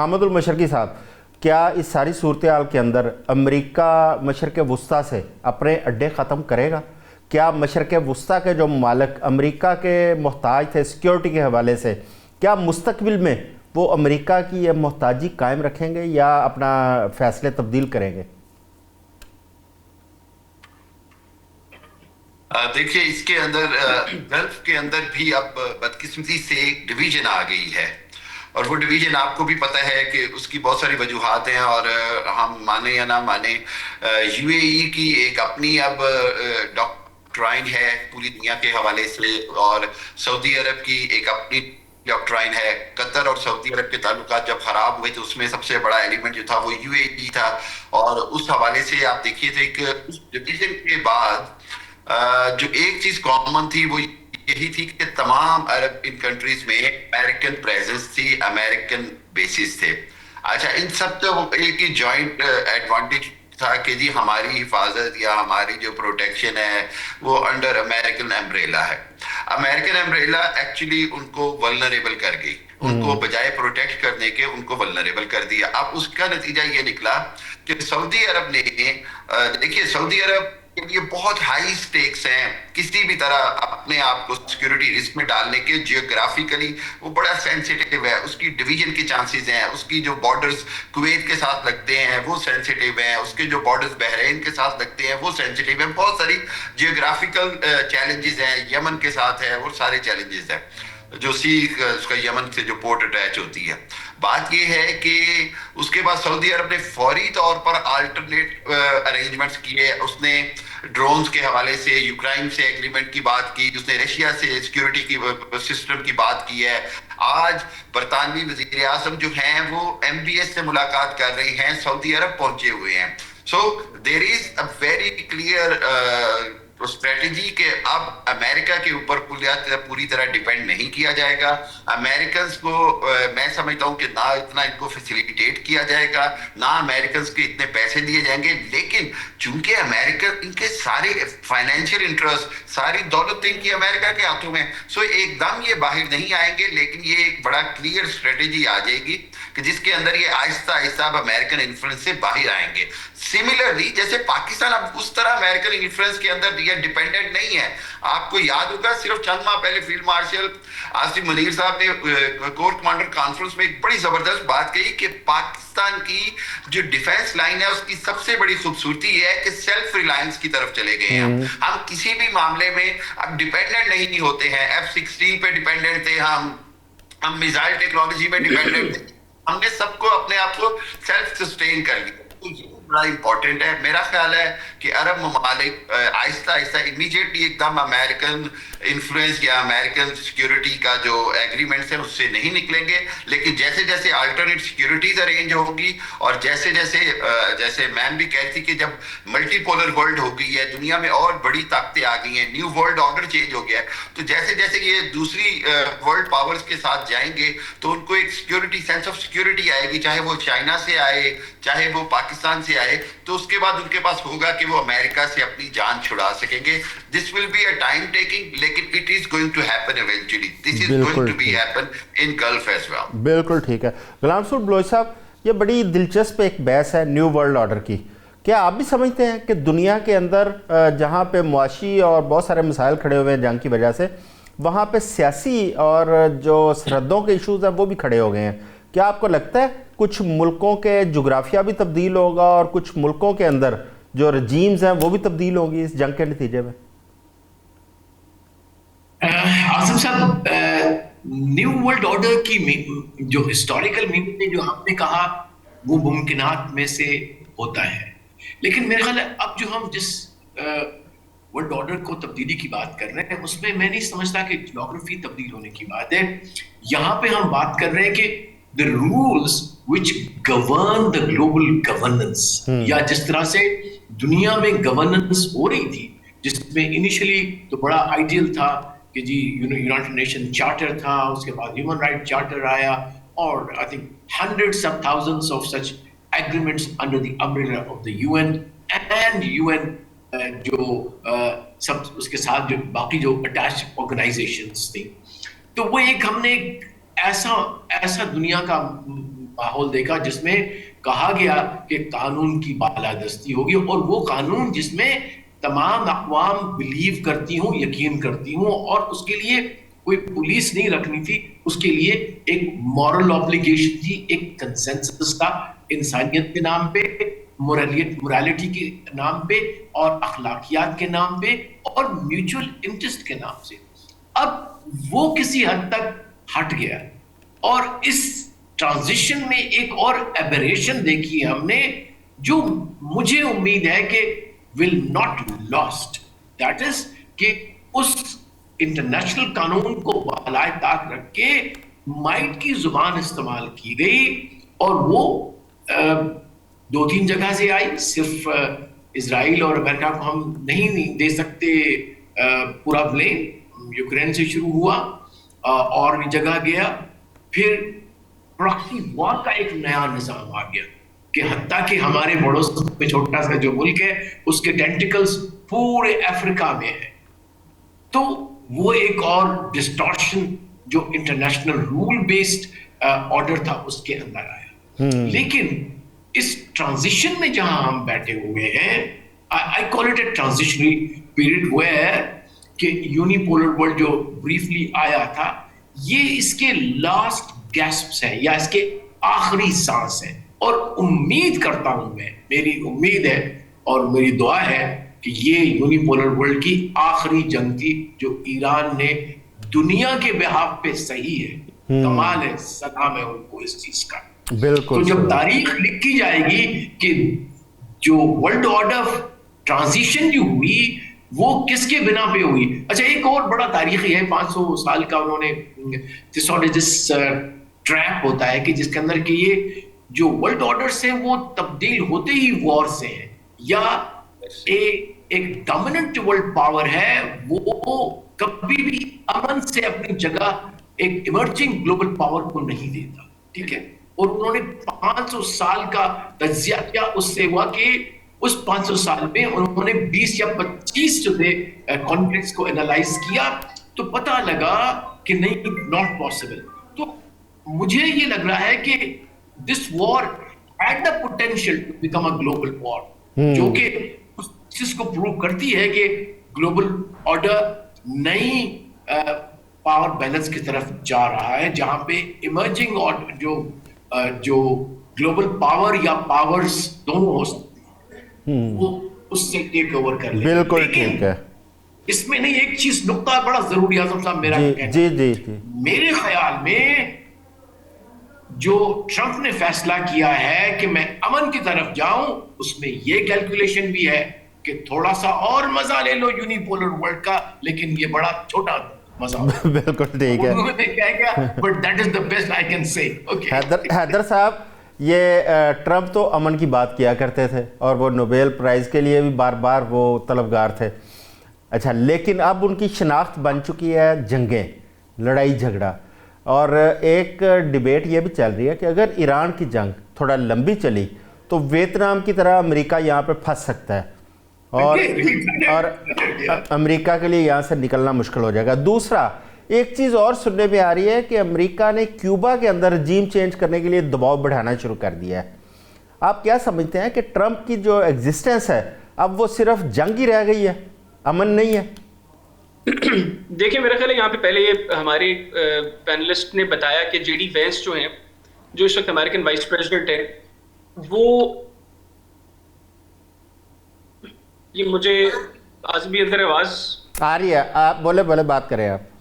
محمد المشرقی صاحب، کیا اس ساری صورتحال کے اندر امریکہ مشرق وسطیٰ سے اپنے اڈے ختم کرے گا؟ کیا مشرق وسطیٰ کے جو ممالک امریکہ کے محتاج تھے سیکیورٹی کے حوالے سے، کیا مستقبل میں وہ امریکہ کی یہ محتاجی قائم رکھیں گے یا اپنا فیصلے تبدیل کریں گے؟ دیکھیے اس کے اندر گلف کے اندر بھی اب بدقسمتی سے ایک ڈویژن آ گئی ہے، اور وہ ڈویژن آپ کو بھی پتہ ہے کہ اس کی بہت ساری وجوہات ہیں، اور ہم مانیں یا نہ مانیں یو اے ای کی ایک اپنی اب ڈاکٹرائن ہے پوری دنیا کے حوالے سے، اور سعودی عرب کی ایک اپنی ڈاکٹرائن ہے۔ قطر اور سعودی عرب کے تعلقات جب خراب ہوئے تو اس میں سب سے بڑا ایلیمنٹ جو تھا وہ یو اے ای تھا، اور اس حوالے سے آپ دیکھیے تھے کہ اس ڈویژن کے بعد جو ایک چیز کامن تھی وہ یہی تھی کہ تمام عرب ان کنٹریز میں امریکن پریزنس تھی، امریکن بیسز تھے۔ اچھا، ان سب کا ایک ہی جوائنٹ ایڈوانٹیج تھا کہ جی ہماری حفاظت یا ہماری جو پروٹیکشن ہے وہ انڈر امریکن امبریلا ہے۔ امریکن امبریلا ایکچولی ان کو ولنریبل کر گئی، ان کو بجائے پروٹیکٹ کرنے کے ان کو ولنریبل کر دیا۔ اب اس کا نتیجہ یہ نکلا کہ سعودی عرب نے، دیکھیے سعودی عرب کے لیے بہت ہائی سٹیکس ہیں کسی بھی طرح اپنے آپ کو سیکیورٹی رسک میں ڈالنے کے۔ جیوگرافیکلی وہ بڑا سینسیٹیو ہے، اس کی ڈویژن کے چانسز ہیں، اس کی جو بارڈرز کویت کے ساتھ لگتے ہیں وہ سینسیٹیو ہیں، اس کے جو بارڈرز بحرین کے ساتھ لگتے ہیں وہ سینسیٹیو ہیں، بہت ساری جیوگرافیکل چیلنجز ہیں، یمن کے ساتھ ہے، وہ سارے چیلنجز ہیں جو اس کا یمن سے جو پورٹ اٹیچ ہوتی ہے۔ بات یہ ہے کہ اس کے بعد سعودی عرب نے فوری طور پر آلٹرنیٹ ارینجمنٹس کیے، اس نے ڈرونز کے حوالے سے یوکرائن سے ایگریمنٹ کی بات کی، اس نے رشیا سے سیکیورٹی کی سسٹم کی بات کی ہے۔ آج برطانوی وزیر اعظم جو ہیں وہ ایم بی ایس سے ملاقات کر رہے ہیں، سعودی عرب پہنچے ہوئے ہیں۔ سو دیر از اے ویری کلیئر اسٹریٹجی کہ اب امریکہ کے اوپر پوری طرح ڈیپینڈ نہیں کیا جائے گا۔ امریکنز کو میں سمجھتا ہوں کہ نہ اتنا ان کو فیسیلیٹیٹ کیا جائے گا، نہ امریکنز کے اتنے پیسے دیے جائیں گے، لیکن چونکہ امریکہ ان کے سارے فائنینشیل انٹرسٹ، ساری دولت ان کی امریکہ کے ہاتھوں میں، سو ایک دم یہ باہر نہیں آئیں گے، لیکن یہ ایک بڑا کلیئر اسٹریٹجی آ جائے گی کہ جس کے اندر یہ آہستہ آہستہ اب امریکن انفلوئنس سے باہر آئیں گے۔ سملرلی جیسے پاکستان اب اس طرح امریکن انفلوئنس کے اندر ڈیپینڈنٹ نہیں ہے۔ آپ کو یاد ہوگا صرف چند ماہ پہلے فیلڈ مارشل آصف منیر صاحب نے کور کمانڈر کانفرنس میں ایک بڑی زبردست بات کہی کہ پاکستان کی جو ڈیفینس لائن ہے اس کی سب سے بڑی خوبصورتی یہ ہے کہ سیلف ریلائنس کی طرف چلے گئے ہیں ہم کسی بھی معاملے میں اب ڈیپینڈنٹ نہیں ہوتے ہیں۔ F-16 پہ ڈیپینڈنٹ تھے ہم میزائل ٹیکنالوجی پہ ڈیپینڈنٹ تھے، ہم نے سب کو اپنے آپ کو سیلف سسٹین کر لیا۔ بڑا امپورٹنٹ ہے، میرا خیال ہے کہ عرب ممالک آہستہ آہستہ امیجیٹلی ایک دم امریکن انفلوئنس یا امریکن سیکیورٹی کا جو ایگریمنٹس ہیں اس سے نہیں نکلیں گے، لیکن جیسے جیسے آلٹرنیٹ سیکیورٹیز ارینج ہوگی اور جیسے جیسے میم بھی کہتی کہ جب ملٹی پولر ورلڈ ہو گئی ہے دنیا میں اور بڑی طاقتیں آ گئی ہیں، نیو ورلڈ آرڈر چینج ہو گیا ہے، تو جیسے جیسے یہ دوسری ورلڈ پاورز کے ساتھ جائیں گے تو ان کو ایک سیکیورٹی سینس آف سیکیورٹی آئے گی، چاہے وہ چائنا سے آئے چاہے وہ پاکستان سے آئے، تو اس کے بعد ان کے پاس ہوگا کہ وہ امریکہ سے اپنی جان چھڑا سکیں گے۔ This will be a time taking, لیکن it is going to happen eventually, this is going to be happen in Gulf as well. بالکل ٹھیک ہے غلام رسول بلوچ صاحب، یہ بڑی دلچسپ ایک بحث ہے نیو ورلڈ آرڈر کی۔ کیا آپ بھی سمجھتے ہیں کہ دنیا کے اندر جہاں پہ معاشی اور بہت سارے مسائل کھڑے ہوئے ہیں جنگ کی وجہ سے، وہاں پہ سیاسی اور جو سرحدوں کے ایشوز ہیں وہ بھی کھڑے ہو گئے ہیں؟ کیا آپ کو لگتا ہے کچھ ملکوں کے جغرافیہ بھی تبدیل ہوگا اور کچھ ملکوں کے اندر جو رجیمز ہیں وہ بھی تبدیل ہوں گی اس جنگ کے نتیجے میں؟ آصف صاحب، نیو ورلڈ آرڈر کی جو ہسٹوریکل میننگ جو ہم نے کہا وہ ممکنات میں سے ہوتا ہے، لیکن میرے خیال ہے اب جو ہم جس ورلڈ آرڈر کو تبدیلی کی بات کر رہے ہیں اس میں میں نہیں سمجھتا کہ جغرافی تبدیل ہونے کی بات ہے۔ یہاں پہ ہم بات کر رہے ہیں کہ the rules which govern the global governance، یا جس طرح سے دنیا میں گورننس ہو رہی تھی، جس میں انیشلی تو بڑا آئیڈیل تھا کہ جی یونائٹڈ نیشن چارٹر تھا، اس کے بعد ہیومن رائٹ چارٹر آیا، اور I think hundreds of thousands of such agreements under the umbrella of the U N, and U N جو سب اس کے ساتھ جو باقی جو اٹیچ آرگنائزیشنز تھیں، تو وہ ایک ہم نے ایسا دنیا کا ماحول دیکھا جس میں کہا گیا کہ قانون کی بالادستی ہوگی، اور وہ قانون جس میں تمام اقوام بلیو کرتی ہوں، یقین کرتی ہوں، اور اس کے لیے کوئی پولیس نہیں رکھنی تھی، اس کے لیے ایک مورل obligation تھی، ایک کنسنسس تھا انسانیت کے نام پہ، مورالٹی کے نام پہ، اور اخلاقیات کے نام پہ، اور میوچل انٹرسٹ کے نام سے۔ اب وہ کسی حد تک ہٹ گیا، اور اس ٹرانزیشن میں ایک اور ایبریشن دیکھی ہے ہم نے، جو مجھے امید ہے کہ will not lost، that is کہ اس انٹرنیشنل قانون کو بالائے طاق رکھ کے مائٹ کی زبان استعمال کی گئی، اور وہ 2-3 جگہ سے آئی۔ صرف اسرائیل اور امریکہ کو ہم نہیں دے سکتے پورا بلیم، یوکرین سے شروع ہوا اور بھی جگہ گیا، پھر پراکسی وار کا ایک نیا نظام آ گیا کہ حتیٰ کہ ہمارے پڑوس میں چھوٹا سا جو ملک ہے اس کے ٹینٹیکلز پورے افریقہ میں ہے۔ تو وہ ایک اور ڈسٹارشن جو انٹرنیشنل رول بیسڈ آرڈر تھا اس کے اندر آیا۔ لیکن اس ٹرانزیشن میں جہاں ہم بیٹھے ہوئے ہیں، I call it a transitionary period where کہ یونیپولر ورلڈ جو بریفلی آیا تھا، یہ اس کے لاسٹ گیسپس ہیں یا اس کے آخری سانس ہیں، اور امید کرتا ہوں میں، میری امید ہے اور میری دعا ہے کہ یہ یونیپولر ورلڈ کی آخری جنگ تھی جو ایران نے دنیا کے بہاف پہ صحیح ہے، کمال ہے، سلام ہے ان کو اس چیز کا۔ بالکل۔ تو جب تاریخ لکھی جائے گی کہ جو ورلڈ آرڈر ٹرانزیشن جو ہوئی وہ کس کے بنا پہ ہوئی۔ اچھا، ایک اور بڑا تاریخی ہے، 500 سال کا انہوں نے ٹریپ ہوتا ہے کہ جس کے اندر کہ یہ جو ورلڈ آرڈر سے وہ تبدیل ہوتے ہی وار سے ہیں، یا ایک ڈومیننٹ ورلڈ پاور ہے، وہ کبھی بھی امن سے اپنی جگہ ایک ایمرجنگ گلوبل پاور کو نہیں دیتا، ٹھیک ہے۔ اور انہوں نے 500 سال کا تجزیہ کیا، اس سے ہوا کہ اس 500 سال میں انہوں نے 20 یا 25 جو تھے کانفلکٹس کو انالائز کیا، تو پتہ لگا کہ نہیں، ناٹ پاسبل۔ تو مجھے یہ لگ رہا ہے کہ this war had the potential to become a global war, جو کہ اس چیز کو پروو کرتی ہے کہ گلوبل آرڈر نئی پاور بیلنس کی طرف جا رہا ہے، جہاں پہ ایمرجنگ اور جو گلوبل پاور یا پاورز دونوں ہو سکتے ہیں، وہ اس سے ٹیک اوور کر لیں۔ بالکل ٹھیک ہے۔ اس میں نہیں، ایک چیز نقطہ بڑا ضروری، اعظم صاحب میرا جی میرے خیال میں جو ٹرمپ نے فیصلہ کیا ہے کہ میں امن کی طرف جاؤں، اس میں یہ کیلکولیشن بھی ہے کہ تھوڑا سا اور مزہ لے لو یونیپولر ورلڈ کا، لیکن یہ بڑا چھوٹا مزہ۔ بالکل ٹھیک ہے۔ حیدر صاحب، یہ ٹرمپ تو امن کی بات کیا کرتے تھے اور وہ نوبیل پرائز کے لیے بھی بار بار وہ طلبگار تھے، اچھا، لیکن اب ان کی شناخت بن چکی ہے جنگیں، لڑائی جھگڑا، اور ایک ڈیبیٹ یہ بھی چل رہی ہے کہ اگر ایران کی جنگ تھوڑا لمبی چلی تو ویتنام کی طرح امریکہ یہاں پہ پھنس سکتا ہے، اور امریکہ کے لیے یہاں سے نکلنا مشکل ہو جائے گا۔ دوسرا، ایک چیز اور سننے میں آ رہی ہے کہ امریکہ نے کیوبا کے اندر رجیم چینج کرنے کے لیے دباؤ بڑھانا شروع کر دیا ہے۔ آپ کیا سمجھتے ہیں کہ ٹرمپ کی جو ایگزسٹنس ہے اب وہ صرف جنگ ہی رہ گئی ہے، امن نہیں ہے؟ دیکھیں، میرا خیال ہے یہاں پہ پہلے یہ ہمارے پینلسٹ نے بتایا کہ جے ڈی وینس جو ہیں، جو اس وقت امریکن وائس پریزیڈنٹ ہے، وہ یہ مجھے آج بھی اندر آواز آ رہی ہے، آپ بولے بات کریں آپ۔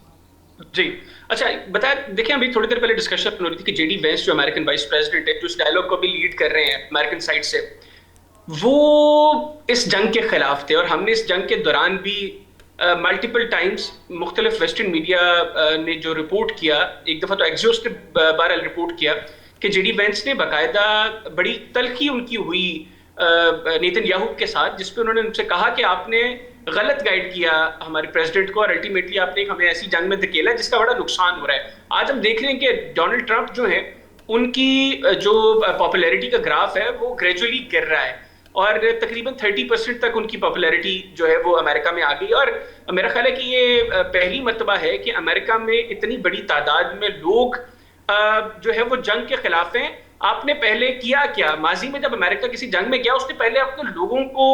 جی اچھا، بتایا، دیکھیں ابھی تھوڑی دیر پہلے ڈسکشن ہو رہی تھی کہ جے ڈی وینس جو امریکن وائس پریزیڈنٹ ہے، جو اس ڈائلاگ کو بھی لیڈ کر رہے ہیں امریکن سائڈ سے، وہ اس جنگ کے خلاف تھے، اور ہم نے اس جنگ کے دوران بھی ملٹیپل ٹائمز مختلف ویسٹرن میڈیا نے جو رپورٹ کیا، ایک دفعہ تو ایکزیوس نے بہرحال رپورٹ کیا کہ جے ڈی وینس نے باقاعدہ بڑی تلخی ان کی ہوئی نیتن یاہو کے ساتھ، جس پہ انہوں نے ان سے کہا کہ آپ نے غلط گائیڈ کیا ہمارے پریزیڈنٹ کو، اور الٹیمیٹلی آپ نے ہمیں ایسی جنگ میں دھکیلا جس کا بڑا نقصان ہو رہا ہے۔ آج ہم دیکھ رہے ہیں کہ ڈونلڈ ٹرمپ جو ہیں، ان کی جو پاپولیرٹی کا گراف ہے وہ گریجولی گر رہا ہے، اور تقریباً 30% تک ان کی پاپولیرٹی جو ہے وہ امریکہ میں آ گئی، اور میرا خیال ہے کہ یہ پہلی مرتبہ ہے کہ امریکہ میں اتنی بڑی تعداد میں لوگ جو ہے وہ جنگ کے خلاف ہیں. آپ نے پہلے کیا کیا ماضی میں؟ جب امریکہ کسی جنگ میں گیا اس نے پہلے اپنے لوگوں کو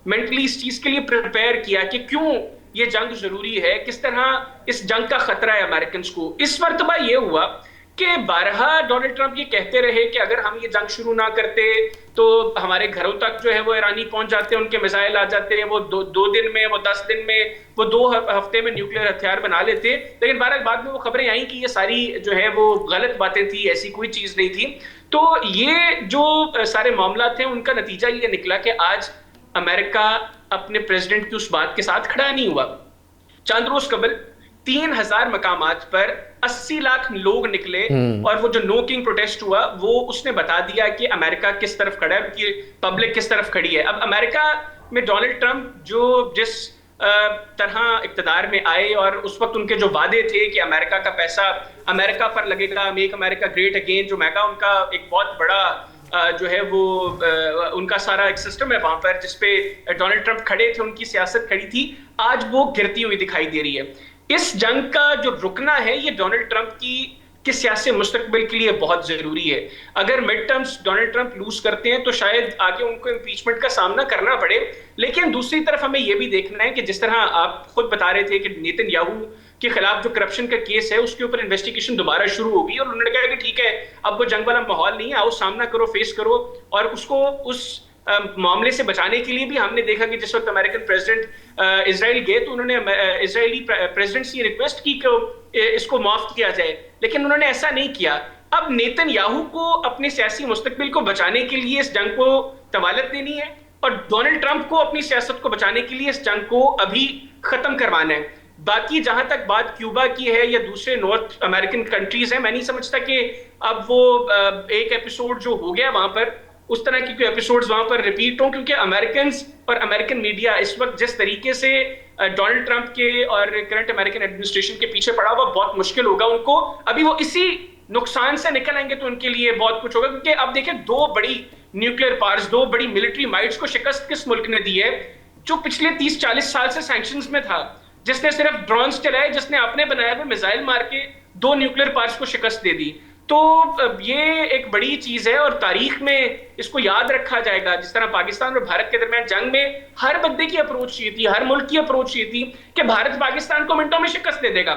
مینٹلی اس چیز کے لیے پریپیئر کیا کہ کیوں یہ جنگ ضروری ہے, کس طرح اس جنگ کا خطرہ ہے امریکنز کو. اس مرتبہ یہ ہوا کہ بارہا ڈونلڈ ٹرمپ یہ کہتے رہے کہ اگر ہم یہ جنگ شروع نہ کرتے تو ہمارے گھروں تک جو ہے وہ ایرانی پہنچ جاتے, ان کے میزائل آ جاتے, وہ 2 دن میں, وہ 10 دن میں, وہ 2 ہفتے میں نیوکلیر ہتھیار بنا لیتے. لیکن بہرحال بعد میں وہ خبریں آئیں کہ یہ ساری جو ہے وہ غلط باتیں تھی, ایسی کوئی چیز نہیں تھی. تو یہ جو سارے معاملات ہیں ان کا نتیجہ یہ نکلا کہ آج امریکہ اپنے پریزیڈنٹ کی اس بات کے ساتھ کھڑا نہیں ہوا. چند روز قبل 3000 مقامات پر 80 لاکھ لوگ نکلے اور وہ جو نو کنگ پروٹیسٹ ہوا وہ اس نے بتا دیا کہ امریکہ کس طرف کھڑا ہے, کہ پبلک کس طرف کھڑی ہے. اب امریکہ میں ڈونلڈ ٹرمپ جو جس طرح اقتدار میں آئے اور اس وقت ان کے جو وعدے تھے کہ امریکہ کا پیسہ امریکہ پر لگے گا, میک امریکہ گریٹ اگین, جو میگا ان کا ایک بہت بڑا جو ہے وہ ان کا سارا ایک سسٹم ہے وہاں پر جس پہ ڈونلڈ ٹرمپ کھڑے تھے, ان کی سیاست کھڑی تھی, آج وہ گرتی ہوئی دکھائی دے رہی ہے. اس جنگ کا جو رکنا ہے یہ ڈونلڈ ٹرمپ کی سیاسی مستقبل کے لیے بہت ضروری ہے. اگر mid terms Donald Trump lose کرتے ہیں تو شاید آگے ان کو امپیچمنٹ کا سامنا کرنا پڑے. لیکن دوسری طرف ہمیں یہ بھی دیکھنا ہے کہ جس طرح آپ خود بتا رہے تھے کہ نیتن یاہو کے خلاف جو کرپشن کا کیس ہے اس کے اوپر انویسٹیگیشن دوبارہ شروع ہوگی, اور انہوں نے کہا کہ ٹھیک ہے اب وہ جنگ والا ماحول نہیں ہے, آؤ سامنا کرو, فیس کرو. اور اس کو اس معاملے سے بچانے کے لیے بھی ہم نے دیکھا کہ جس وقت امریکن پریزیڈنٹ اسرائیل گئے تو انہوں نے اسرائیلی پریزیڈنٹ سے یہ ریکویسٹ کی کہ اس کو معاف کیا جائے, لیکن انہوں نے ایسا نہیں کیا. اب نیتن یاہو کو اپنے سیاسی مستقبل کو بچانے کے لیے اس جنگ کو طوالت دینی ہے, اور ڈونلڈ ٹرمپ کو اپنی سیاست کو بچانے کے لیے اس جنگ کو ابھی ختم کروانا ہے. باقی جہاں تک بات کیوبا کی ہے یا دوسرے نارتھ امریکن کنٹریز ہیں, میں نہیں سمجھتا کہ اب وہ ایک ایپیسوڈ جو ہو گیا وہاں پر اس طرح کی کوئی ایپیسوڈز وہاں پر ریپیٹ ہوں, کیونکہ امریکنز اور امریکن میڈیا اس وقت جس طریقے سے ڈونلڈ ٹرمپ کے اور کرنٹ امریکن ایڈمنسٹریشن کے پیچھے پڑا ہوا, بہت مشکل ہوگا ان کو. ابھی وہ اسی نقصان سے نکل آئیں گے تو ان کے لیے بہت کچھ ہوگا, کیونکہ اب دیکھیں 2 بڑی نیوکلیر پاورز, 2 بڑی ملٹری مائٹس کو شکست کس ملک نے دی ہے جو پچھلے 30-40 سال سے سینکشنز میں تھا, جس نے صرف ڈرونز چلائے, جس نے اپنے بنائے ہوئے میزائل مار کے 2 نیوکلیر پاورز کو شکست دے دی. تو یہ ایک بڑی چیز ہے اور تاریخ میں اس کو یاد رکھا جائے گا. جس طرح پاکستان اور بھارت کے درمیان جنگ میں ہر بندے کی اپروچ یہ تھی, ہر ملک کی اپروچ یہ تھی کہ بھارت پاکستان کو منٹوں میں شکست دے دے گا,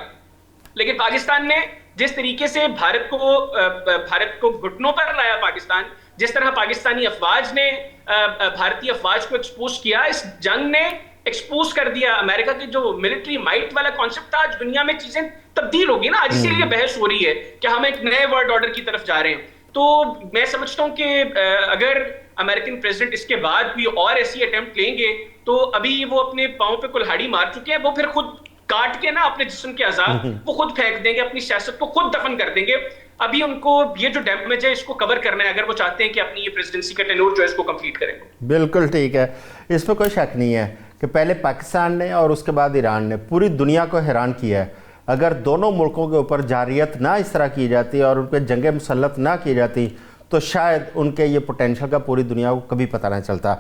لیکن پاکستان نے جس طریقے سے بھارت کو گھٹنوں پر لایا, پاکستان جس طرح پاکستانی افواج نے بھارتی افواج کو ایکسپوز کیا, اس جنگ نے ایکسپوز کر دیا امریکہ کی جو ملٹری مائٹ والا کانسیپٹ تھا. آج دنیا میں چیزیں تبدیل ہوگی نا, آج اسی لیے بحث ہو رہی ہے کہ ہم ایک نئے ورلڈ آرڈر کی طرف جا رہے ہیں. تو میں سمجھتا ہوں کہ اگر امریکن پریزیڈنٹ اس کے بعد بھی اور ایسی اٹیمپٹ لیں گے تو ابھی وہ اپنے پاؤں پہ کلہاڑی مار چکے ہیں, وہ پھر خود کاٹ کے نا اپنے جسم کے اعضاء وہ خود پھینک دیں گے, اپنی سیاست کو خود دفن کر دیں گے. ابھی ان کو یہ جو ڈیمیج ہے اس کو کور کرنا ہے اگر وہ چاہتے ہیں کہ اپنی یہ پریزیڈنسی کا ٹینور جو ہے اس کو کمپلیٹ کریں. بالکل ٹھیک ہے, اس میں کوئی شک نہیں ہے کہ پہلے پاکستان نے اور اس کے بعد ایران نے پوری دنیا کو حیران کیا ہے. اگر دونوں ملکوں کے اوپر جارحیت نہ اس طرح کی جاتی اور ان پہ جنگیں مسلط نہ کی جاتی تو شاید ان کے یہ پوٹینشل کا پوری دنیا کو کبھی پتہ نہ چلتا.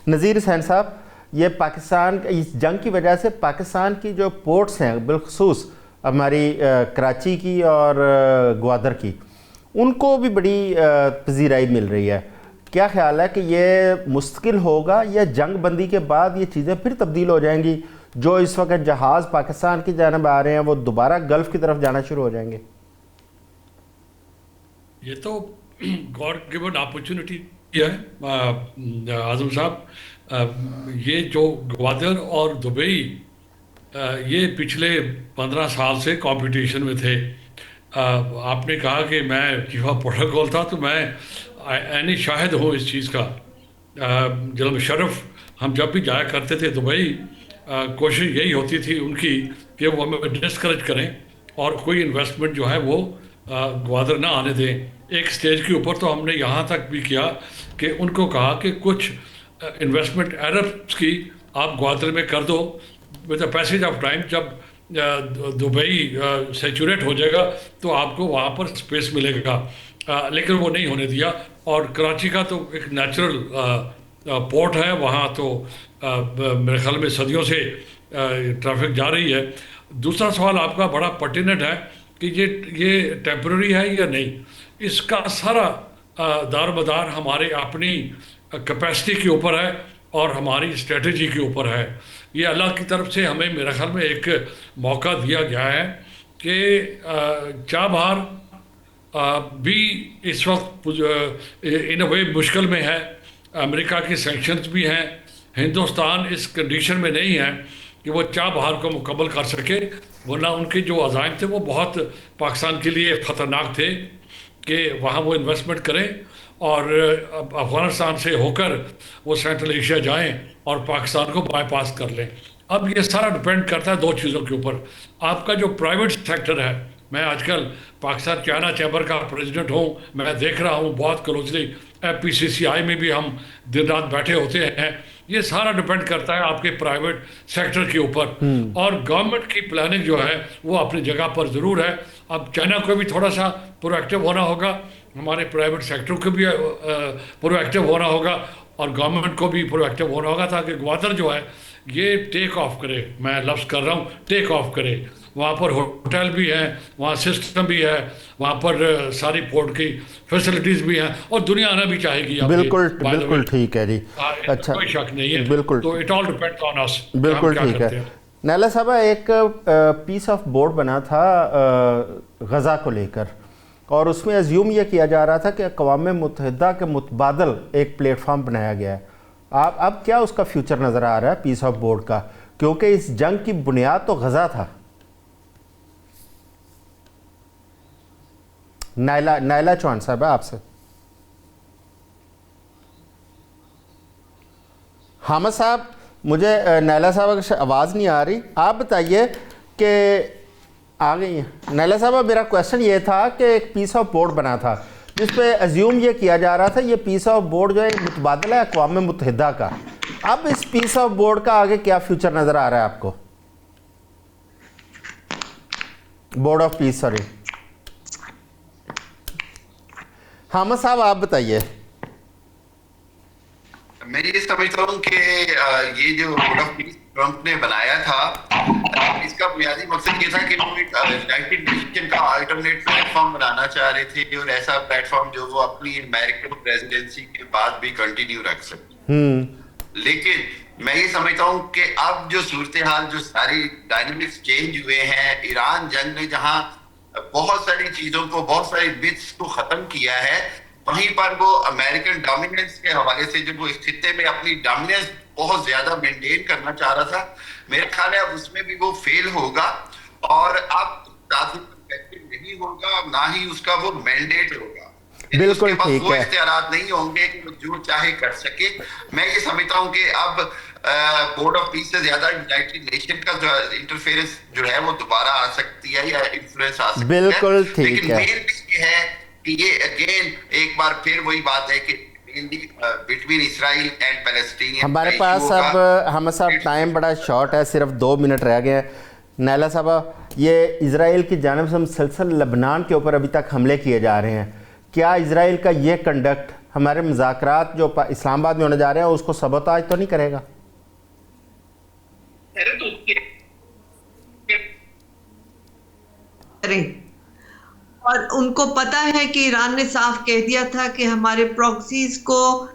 نذیر حسین صاحب, یہ پاکستان اس جنگ کی وجہ سے پاکستان کی جو پورٹس ہیں بالخصوص ہماری کراچی کی اور گوادر کی, ان کو بھی بڑی پذیرائی مل رہی ہے. کیا خیال ہے کہ یہ مستقل ہوگا یا جنگ بندی کے بعد یہ چیزیں پھر تبدیل ہو جائیں گی؟ جو اس وقت جہاز پاکستان کی جانب آ رہے ہیں وہ دوبارہ گلف کی طرف جانا شروع ہو جائیں گے. یہ تو گاڈ گیون اپرچونٹی ہے اعظم صاحب. یہ جو گوادر اور دبئی یہ پچھلے 15 سال سے کمپٹیشن میں تھے. آپ نے کہا کہ میں چیف آف پروٹوکول تھا تو میں عینی شاہد ہوں اس چیز کا. جناب شرف ہم جب بھی جایا کرتے تھے دبئی, کوشش یہی ہوتی تھی ان کی کہ وہ ہمیں ڈسکریج کریں اور کوئی انویسٹمنٹ جو ہے وہ گوادر نہ آنے دیں. ایک سٹیج کے اوپر تو ہم نے یہاں تک بھی کیا کہ ان کو کہا کہ کچھ انویسٹمنٹ عربس کی آپ گوادر میں کر دو with the passage of time. جب دبئی سیچوریٹ ہو جائے گا تو آپ کو وہاں پر اسپیس ملے گا, لیکن وہ نہیں ہونے دیا. اور کراچی کا تو ایک نیچرل پورٹ ہے, وہاں تو میرے خیال میں صدیوں سے ٹریفک جا رہی ہے. دوسرا سوال آپ کا بڑا پرٹیننٹ ہے کہ یہ ٹیمپرری ہے یا نہیں. اس کا سارا دار مدار ہمارے اپنی کیپیسٹی کے اوپر ہے اور ہماری اسٹریٹجی کے اوپر ہے. یہ اللہ کی طرف سے ہمیں میرے خیال میں ایک موقع دیا گیا ہے کہ چابہار بھی اس وقت ان اے وے مشکل میں ہے. امریکہ کی سینکشنز بھی ہیں. ہندوستان اس کنڈیشن میں نہیں ہے کہ وہ چابہار کو مکمل کر سکے، ورنہ ان کے جو عزائم تھے وہ بہت پاکستان کے لیے خطرناک تھے کہ وہاں وہ انویسٹمنٹ کریں اور افغانستان سے ہو کر وہ سینٹرل ایشیا جائیں اور پاکستان کو بائی پاس کر لیں. اب یہ سارا ڈپینڈ کرتا ہے دو چیزوں کے اوپر. آپ کا جو پرائیویٹ سیکٹر ہے، میں آج کل پاکستان چائنا چیمبر کا پریزیڈنٹ ہوں، میں دیکھ رہا ہوں بہت کلوزلی، FPCCI میں بھی ہم دن رات بیٹھے ہوتے ہیں. یہ سارا ڈپینڈ کرتا ہے آپ کے پرائیویٹ سیکٹر کے اوپر. اور گورنمنٹ کی پلاننگ جو ہے وہ اپنی جگہ پر ضرور ہے. اب چائنا کو بھی تھوڑا سا پرو ایکٹیو ہونا ہوگا، ہمارے پرائیویٹ سیکٹر کو بھی پرو ایکٹیو ہونا ہوگا اور گورنمنٹ کو بھی پرو ایکٹیو ہونا ہوگا تاکہ گوادر جو ہے یہ ٹیک آف کرے. میں لفظ کر رہا ہوں ٹیک آف کرے. وہاں پر ہوٹل بھی ہیں، وہاں سسٹم بھی ہے، وہاں پر ساری پورٹ کی فیسلٹیز بھی ہیں اور دنیا آنا بھی چاہے گی. بالکل ٹھیک ہے جی. اچھا، کوئی شک نہیں ہے. بالکل تو اٹ آل ڈیپینڈ آن اس. بالکل ٹھیک ہے. نیلا صاحبہ، ایک پیس آف بورڈ بنا تھا غزہ کو لے کر اور اس میں ازیوم یہ کیا جا رہا تھا کہ اقوام متحدہ کے متبادل ایک پلیٹ فارم بنایا گیا ہے. اب کیا اس کا فیوچر نظر آ رہا ہے پیس آف بورڈ کا؟ کیونکہ اس جنگ کی بنیاد تو غزہ تھا. نیلا چوہان صاحب آپ سے. حامد صاحب، مجھے نیلا صاحب کی آواز نہیں آ رہی، آپ بتائیے کہ آ گئی ہیں. نیلا صاحب، میرا کویشچن یہ تھا کہ ایک پیس آف بورڈ بنا تھا جس پہ ازیوم یہ کیا جا رہا تھا یہ پیس آف بورڈ جو ہے متبادل ہے اقوام متحدہ کا. اب اس پیس آف بورڈ کا آگے کیا فیوچر نظر آ رہا ہے آپ کو؟ Board of peace, sorry. Hamid صاحب آپ بتائیے. میں یہ سمجھتا ہوں کہ یہ جو بورڈ آف پیس ٹرمپ نے بنایا تھا، اس کا بنیادی مقصد یہ تھا کہ وہ یونائٹڈ نیشن کا الٹرنیٹ پلیٹ فارم بنانا چاہ رہے تھے اور ایسا پلیٹ فارم جو وہ اپنی امریکن پریزیڈنسی کے بعد بھی کنٹینیو رکھ سکے. لیکن میں یہ سمجھتا ہوں کہ اب جو صورتحال، جو ساری ڈائنامکس چینج ہوئے ہیں، ایران جنگ نے جہاں بہت ساری چیزوں کو، بہت ساری بٹس کو ختم کیا ہے، وہیں پر وہ امریکن ڈومیننس کے حوالے سے جب وہ اس خطے میں اپنی ڈومیننس بہت زیادہ مینٹین کرنا چاہ رہا تھا، میرے خیال ہے اب اس میں بھی وہ فیل ہوگا اور اب نہیں ہوگا، نہ ہی اس کا وہ مینڈیٹ ہوگا. بالکل ٹھیک ہے. وہ اختیارات نہیں ہوں گے کہ وہ جو چاہے کر سکے. میں یہ سمجھتا ہوں کہ اب بورڈ آف پیس سے زیادہ یونائٹڈ نیشن کا جو انٹرفیئرنس جو ہے وہ دوبارہ آ سکتی ہے یا انفلوئنس آ سکتی ہے. بالکل ٹھیک ہے. لیکن مین یہ ہے کہ یہ اگین ایک بار پھر وہی بات ہے کہ بٹوین اسرائیل اینڈ پیلسٹینین. ہمارے پاس اب حامد صاحب ٹائم بڑا شارٹ ہے، صرف 2 منٹ رہ گئے ہیں. نیلا صاحبہ، یہ اسرائیل کی جانب سے مسلسل لبنان کے اوپر ابھی تک حملے کیے جا رہے ہیں. کیا اسرائیل کا یہ کنڈکٹ ہمارے مذاکرات جو اسلام آباد میں ہونے جا رہے ہیں اس کو سبوتاژ تو نہیں کرے گا؟ اور ان کو پتا ہے کہ ایران نے صاف کہہ دیا تھا کہ ہمارے پروکسیز کو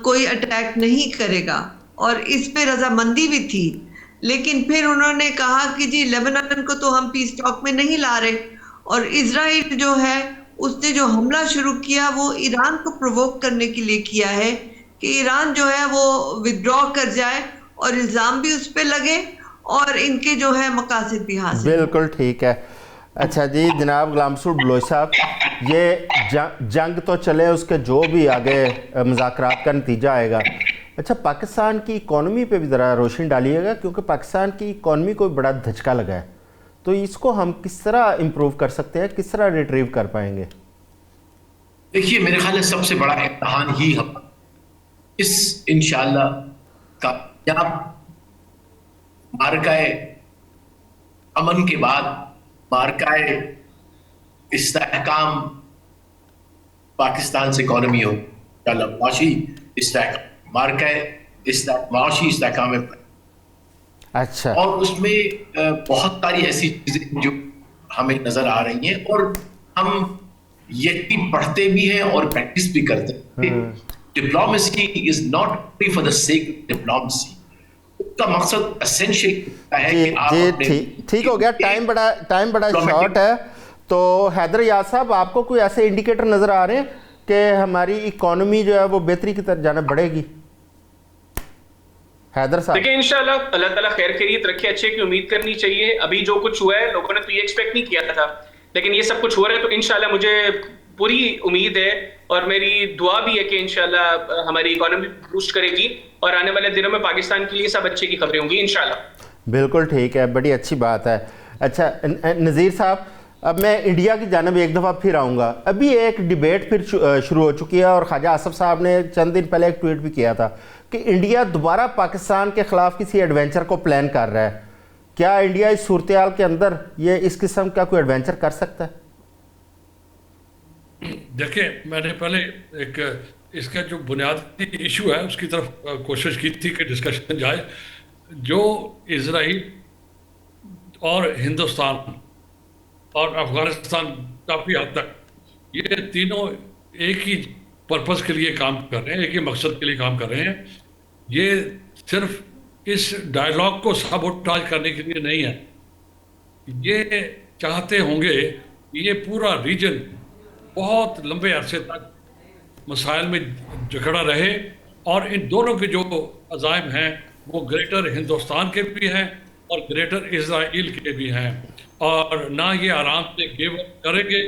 کوئی اٹیک نہیں کرے گا اور اس پہ رضامندی بھی تھی. لیکن پھر انہوں نے کہا کہ جی لیبنان کو تو ہم پیس ٹاک میں نہیں لا رہے، اور اسرائیل جو ہے اس نے جو حملہ شروع کیا وہ ایران کو پرووک کرنے کے لیے کیا ہے کہ ایران جو ہے وہ ودرا کر جائے اور الزام بھی اس پہ لگے اور ان کے جو ہے مقاصد بھی حاصل. بالکل ٹھیک ہے. اچھا جی، جناب غلام مسعود بلوچ صاحب، یہ جنگ تو چلے، اس کے جو بھی آگے مذاکرات کا نتیجہ آئے گا. اچھا، پاکستان کی اکانومی پہ بھی ذرا روشنی ڈالیے گا، کیونکہ پاکستان کی اکانومی کو بڑا دھچکا لگا ہے، تو اس کو ہم کس طرح امپروو کر سکتے ہیں، کس طرح ریٹریو کر پائیں گے؟ دیکھیے، میرے خیال ہے سب سے بڑا امتحان ہی ہم اس انشاءاللہ کامیاب مارکہ امن کے بعد مارکہ استحکام پاکستان سے اکانومی ہو، معاشی استحکام، مارکہ معاشی استحکام ہے. اچھا. اور اس میں بہت ساری ایسی چیزیں جو ہمیں نظر آ رہی ہیں اور ہم یہ پڑھتے بھی ہیں اور پریکٹس بھی کرتے ہیں. Diplomacy is not only for the sake of diplomacy. اس کا مقصد اسینشیل ہے کہ آپ جی ٹھیک ہو گیا. ٹائم بڑا شارٹ ہے. تو حیدر ایاز صاحب آپ کو کوئی ایسے انڈیکیٹر نظر آ رہے ہیں کہ ہماری اکانومی جو ہے وہ بہتری کی طرف جانب بڑھے گی؟ حیدر صاحب دیکھیں انشاءاللہ اللہ تعالیٰ خیر خیریت رکھے, اچھے کی امید کرنی چاہیے. ابھی جو کچھ ہوا ہے لوگوں نے تو یہ ایکسپیکٹ نہیں کیا تھا, لیکن یہ سب کچھ ہو رہا ہے تو انشاءاللہ مجھے پوری امید ہے اور میری دعا بھی ہے کہ انشاءاللہ ہماری اکانومی بوسٹ کرے گی اور آنے والے دنوں میں پاکستان کے لیے سب اچھے کی خبریں ہوں گی انشاءاللہ. بالکل ٹھیک ہے, بڑی اچھی بات ہے. اچھا نذیر صاحب, اب میں انڈیا کی جانب ایک دفعہ پھر آؤں گا. ابھی ایک ڈیبیٹ پھر شروع ہو چکی ہے اور خواجہ آصف صاحب نے چند دن پہلے ایک ٹویٹ بھی کیا تھا کہ انڈیا دوبارہ پاکستان کے خلاف کسی ایڈونچر کو پلان کر رہا ہے. کیا انڈیا اس صورتحال کے اندر یہ اس قسم کا کوئی ایڈونچر کر سکتا ہے؟ دیکھیں, میں نے پہلے ایک اس کا جو بنیادی ایشو ہے اس کی طرف کوشش کی تھی کہ ڈسکشن جائے. جو اسرائیل اور ہندوستان اور افغانستان کافی حد تک یہ تینوں ایک ہی پرپز کے لیے کام کر رہے ہیں, ایک ہی مقصد کے لیے کام کر رہے ہیں. یہ صرف اس ڈائیلاگ کو سابوٹاج کرنے کے لیے نہیں ہے. یہ چاہتے ہوں گے کہ یہ پورا ریجن بہت لمبے عرصے تک مسائل میں جکڑا رہے, اور ان دونوں کے جو عزائم ہیں وہ گریٹر ہندوستان کے بھی ہیں اور گریٹر اسرائیل کے بھی ہیں, اور نہ یہ آرام سے گیو اپ کریں گے.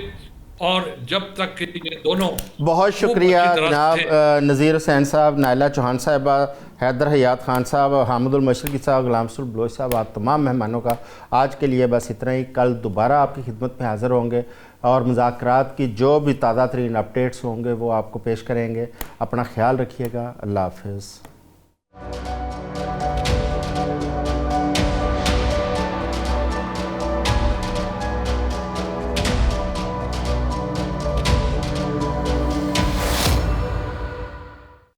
اور جب تک کہ یہ دونوں بہت شکریہ جناب نذیر حسین صاحب, نائلہ چوہان صاحبہ, حیدر حیات خان صاحب, حامد المشرقی صاحب, غلام رسول بلوچ صاحب, آپ تمام مہمانوں کا آج کے لیے بس اتنا ہی. کل دوبارہ آپ کی خدمت میں حاضر ہوں گے اور مذاکرات کی جو بھی تازہ ترین اپڈیٹس ہوں گے وہ آپ کو پیش کریں گے. اپنا خیال رکھیے گا. اللہ حافظ.